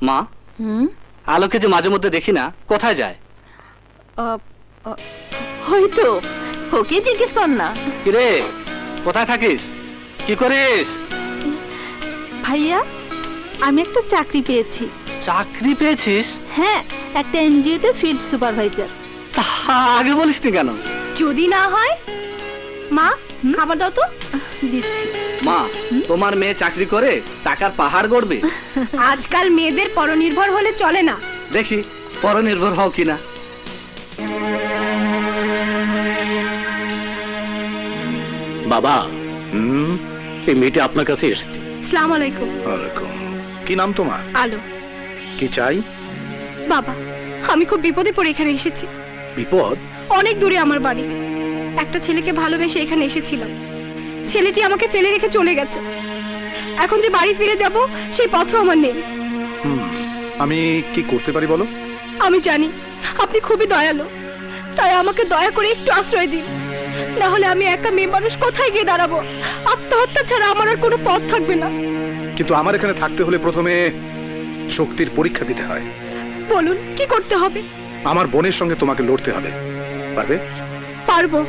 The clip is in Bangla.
মা, আলোকে যে মাঝে মধ্যে দেখি না, কোথায় যায়? হয়তো ওকে জিজ্ঞেস কর না। কিরে, কোথায় থাকিস, কি করিস? ভাইয়া, আমি একটা চাকরি পেয়েছি। চাকরি পেয়েছিস? হ্যাঁ, একটা এনজিওতে ফিল্ড সুপারভাইজার। তা আগে বলিসনি কেন? যদি না হয়। মা, খাবার দাও তো। দিচ্ছি। মা, তোমার মেয়ে চাকরি করে টাকার পাহাড় গড়বে। আজকাল মেয়েদের পরনির্ভর হলে চলে না। দেখি পরনির্ভর হও কিনা। বাবা, এই মেয়েটা আপনার কাছে এসেছে। আসসালামু আলাইকুম। ওয়ালাইকুম। কি নাম তোমার? আলো। কি চাই? বাবা, আমি খুব বিপদে পড়ে এখানে এসেছি। বিপদ? অনেক দূরে আমার বাড়ি। একটা ছেলেকে ভালোবেসে এখানে এসেছিলাম। ছেলেটি আমাকে ফেলে রেখে চলে গেছে। এখন যে বাড়ি ফিরে যাব, সেই পথও আমার নেই। আমি কি করতে পারি বলো? আমি জানি আপনি খুবই দয়ালু, তাই আমাকে দয়া করে একটু আশ্রয় দিন। না হলে আমি একা মেয়ে মানুষ কোথায় গিয়ে দাঁড়াবো? আত্মহত্যা ছাড়া আমার আর কোনো পথ থাকবে না। কিন্তু আমার এখানে থাকতে হলে প্রথমে শক্তির পরীক্ষা দিতে হয়। বলুন, কি করতে হবে? আমার বোনের সঙ্গে তোমাকে লড়তে হবে। পারবে? পারবো।